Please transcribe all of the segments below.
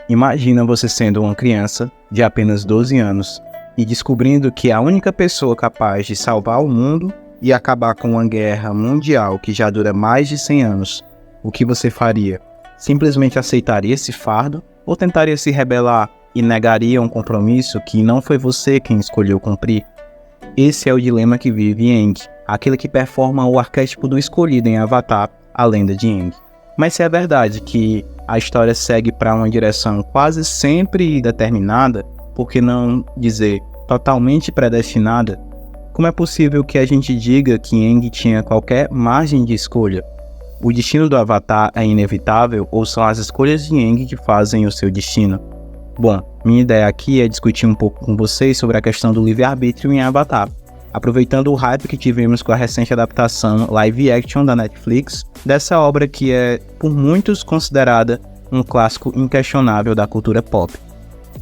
Imagina você sendo uma criança de apenas 12 anos e descobrindo que a única pessoa capaz de salvar o mundo e acabar com uma guerra mundial que já dura mais de 100 anos. O que você faria? Simplesmente aceitaria esse fardo ou tentaria se rebelar e negaria um compromisso que não foi você quem escolheu cumprir? Esse é o dilema que vive Aang, aquele que performa o arquétipo do escolhido em Avatar, a lenda de Aang. Mas se é verdade que a história segue para uma direção quase sempre determinada, por que não dizer totalmente predestinada, como é possível que a gente diga que Aang tinha qualquer margem de escolha? O destino do Avatar é inevitável ou são as escolhas de Aang que fazem o seu destino? Bom, minha ideia aqui é discutir um pouco com vocês sobre a questão do livre-arbítrio em Avatar, aproveitando o hype que tivemos com a recente adaptação live action da Netflix dessa obra que é, por muitos, considerada um clássico inquestionável da cultura pop.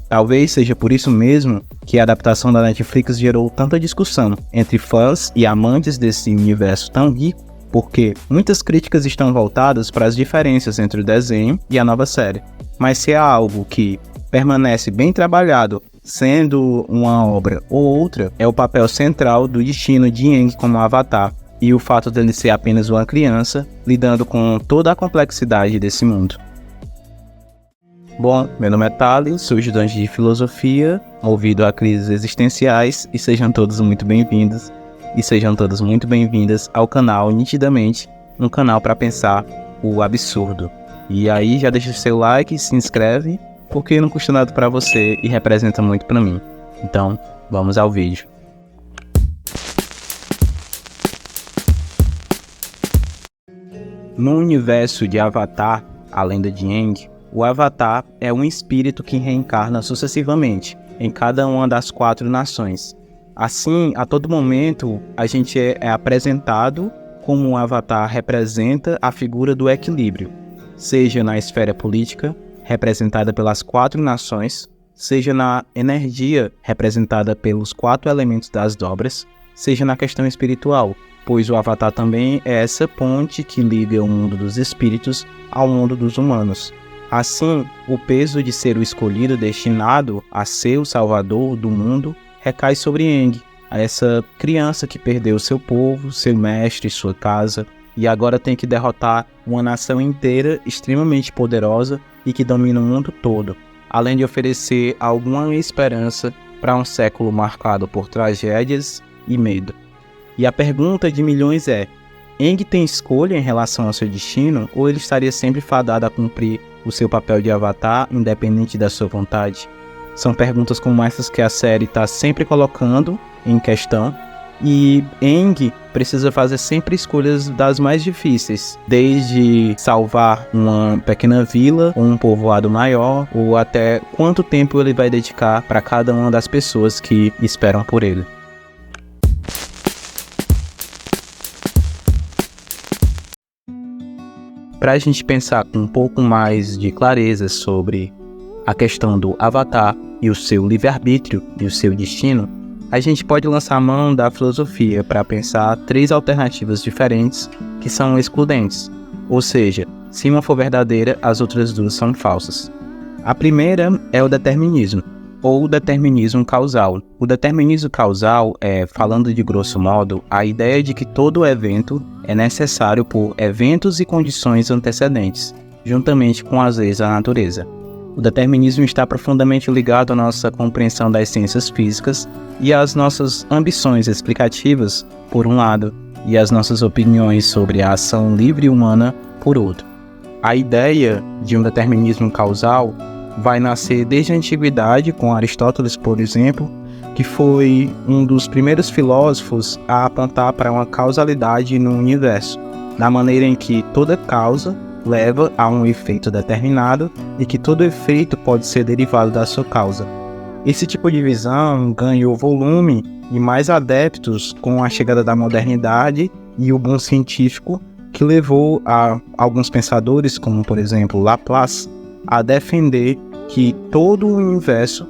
Talvez seja por isso mesmo que a adaptação da Netflix gerou tanta discussão entre fãs e amantes desse universo tão rico, porque muitas críticas estão voltadas para as diferenças entre o desenho e a nova série. Mas se é algo que permanece bem trabalhado, sendo uma obra ou outra, é o papel central do destino de Aang como Avatar e o fato dele ser apenas uma criança lidando com toda a complexidade desse mundo. Bom, meu nome é Thales, sou estudante de filosofia, movido a crises existenciais, e sejam todos muito bem-vindos e sejam todas muito bem-vindas ao canal Nitidamente, um canal para pensar o absurdo. E aí já deixa o seu like, se inscreve, porque não custa nada para você e representa muito para mim. Então, vamos ao vídeo. No universo de Avatar, a lenda de Aang, o Avatar é um espírito que reencarna sucessivamente em cada uma das 4 nações. Assim, a todo momento, a gente é apresentado como um Avatar representa a figura do equilíbrio, seja na esfera política, representada pelas 4 nações, seja na energia, representada pelos 4 elementos das dobras, seja na questão espiritual, pois o Avatar também é essa ponte que liga o mundo dos espíritos ao mundo dos humanos. Assim, o peso de ser o escolhido destinado a ser o salvador do mundo recai sobre Aang, essa criança que perdeu seu povo, seu mestre, sua casa, e agora tem que derrotar uma nação inteira extremamente poderosa e que domina o mundo todo, além de oferecer alguma esperança para um século marcado por tragédias e medo. E a pergunta de milhões é: Aang tem escolha em relação ao seu destino ou ele estaria sempre fadado a cumprir o seu papel de Avatar, independente da sua vontade? São perguntas como essas que a série está sempre colocando em questão, e Aang precisa fazer sempre escolhas das mais difíceis, desde salvar uma pequena vila ou um povoado maior, ou até quanto tempo ele vai dedicar para cada uma das pessoas que esperam por ele. Para a gente pensar com um pouco mais de clareza sobre a questão do Avatar e o seu livre-arbítrio e o seu destino, a gente pode lançar a mão da filosofia para pensar 3 alternativas diferentes que são excludentes, ou seja, se uma for verdadeira, as outras 2 são falsas. A primeira é o determinismo, ou determinismo causal. O determinismo causal é, falando de grosso modo, a ideia de que todo evento é necessário por eventos e condições antecedentes, juntamente com as leis da natureza. O determinismo está profundamente ligado à nossa compreensão das ciências físicas e às nossas ambições explicativas, por um lado, e às nossas opiniões sobre a ação livre humana, por outro. A ideia de um determinismo causal vai nascer desde a antiguidade, com Aristóteles, por exemplo, que foi um dos primeiros filósofos a apontar para uma causalidade no universo, na maneira em que toda causa leva a um efeito determinado e que todo efeito pode ser derivado da sua causa. Esse tipo de visão ganhou volume e mais adeptos com a chegada da modernidade e o boom científico, que levou a alguns pensadores, como por exemplo Laplace, a defender que todo o universo,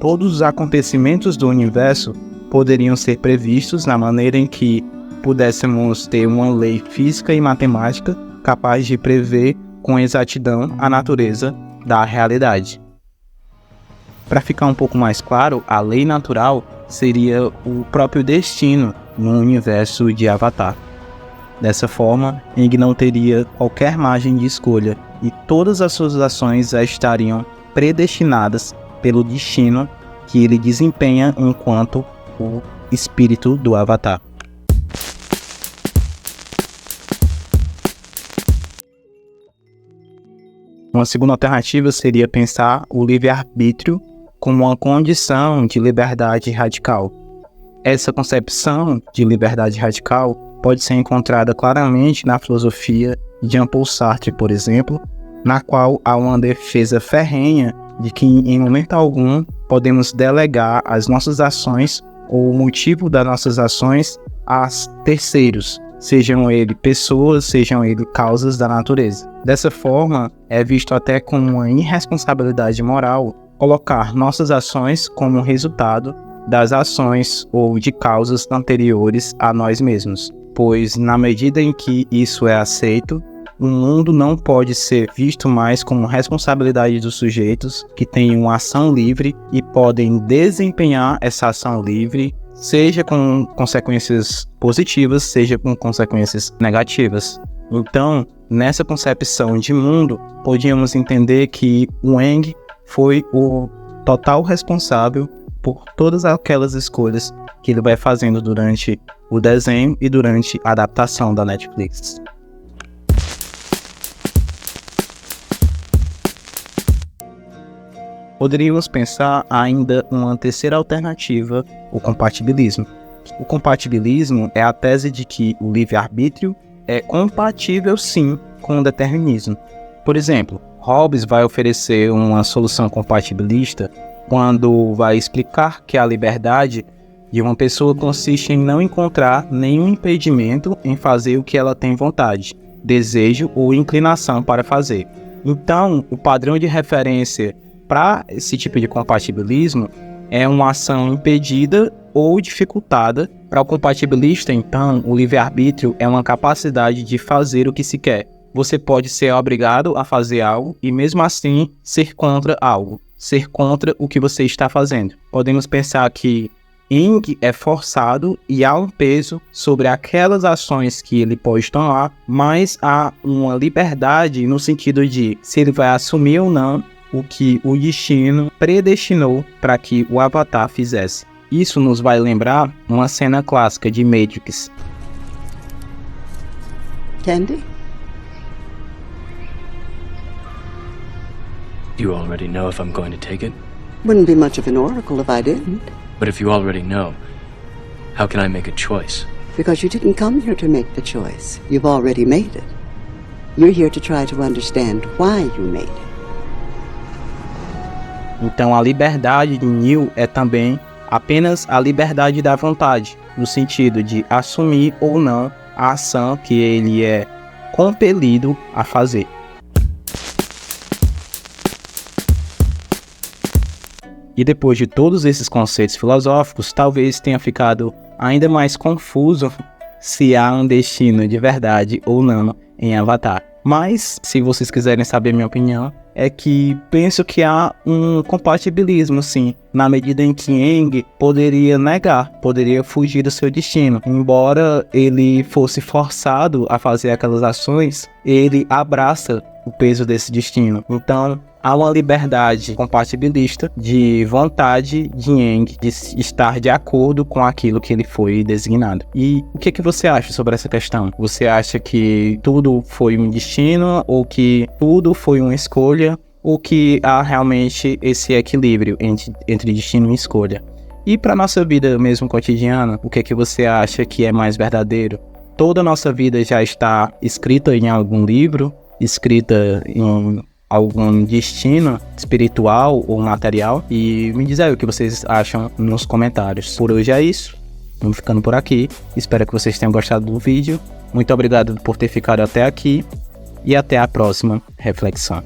todos os acontecimentos do universo poderiam ser previstos na maneira em que pudéssemos ter uma lei física e matemática capaz de prever com exatidão a natureza da realidade. Para ficar um pouco mais claro, a lei natural seria o próprio destino no universo de Avatar. Dessa forma, Aang não teria qualquer margem de escolha e todas as suas ações já estariam predestinadas pelo destino que ele desempenha enquanto o espírito do Avatar. Uma segunda alternativa seria pensar o livre-arbítrio como uma condição de liberdade radical. Essa concepção de liberdade radical pode ser encontrada claramente na filosofia de Jean-Paul Sartre, por exemplo, na qual há uma defesa ferrenha de que em momento algum podemos delegar as nossas ações ou o motivo das nossas ações a terceiros, sejam eles pessoas, sejam eles causas da natureza. Dessa forma, é visto até como uma irresponsabilidade moral colocar nossas ações como resultado das ações ou de causas anteriores a nós mesmos, pois na medida em que isso é aceito, o mundo não pode ser visto mais como responsabilidade dos sujeitos que têm uma ação livre e podem desempenhar essa ação livre, seja com consequências positivas, seja com consequências negativas. Então, nessa concepção de mundo, podíamos entender que o Aang foi o total responsável por todas aquelas escolhas que ele vai fazendo durante o desenho e durante a adaptação da Netflix. Poderíamos pensar ainda uma terceira alternativa, o compatibilismo. O compatibilismo é a tese de que o livre-arbítrio é compatível sim com o determinismo. Por exemplo, Hobbes vai oferecer uma solução compatibilista quando vai explicar que a liberdade de uma pessoa consiste em não encontrar nenhum impedimento em fazer o que ela tem vontade, desejo ou inclinação para fazer. Então, o padrão de referência para esse tipo de compatibilismo é uma ação impedida ou dificultada. Para o compatibilista, então, o livre-arbítrio é uma capacidade de fazer o que se quer. Você pode ser obrigado a fazer algo e mesmo assim ser contra algo, ser contra o que você está fazendo. Podemos pensar que Aang é forçado e há um peso sobre aquelas ações que ele pode tomar, mas há uma liberdade no sentido de se ele vai assumir ou não o que o destino predestinou para que o Avatar fizesse. Isso nos vai lembrar uma cena clássica de Matrix. Candy? You already know if I'm going to take it? Wouldn't be much of an oracle if I didn't. But if you already know, how can I make a choice? Because you didn't come here to make the choice. You've already made it. You're here to try to understand why you made it. Então a liberdade de Neo é também apenas a liberdade da vontade, no sentido de assumir ou não a ação que ele é compelido a fazer. E depois de todos esses conceitos filosóficos, talvez tenha ficado ainda mais confuso se há um destino de verdade ou não em Avatar. Mas, se vocês quiserem saber minha opinião, é que penso que há um compatibilismo, sim, na medida em que Aang poderia negar, poderia fugir do seu destino. Embora ele fosse forçado a fazer aquelas ações, ele abraça o peso desse destino. Então, há uma liberdade compatibilista de vontade de Aang de estar de acordo com aquilo que ele foi designado. E o que você acha sobre essa questão? Você acha que tudo foi um destino, ou que tudo foi uma escolha, ou que há realmente esse equilíbrio entre destino e escolha? E para nossa vida mesmo cotidiana, o que você acha que é mais verdadeiro? Toda a nossa vida já está escrita em algum livro, escrita em algum destino espiritual ou material? E me diz aí o que vocês acham nos comentários. Por hoje é isso, vamos ficando por aqui. Espero que vocês tenham gostado do vídeo. Muito obrigado por ter ficado até aqui e até a próxima reflexão.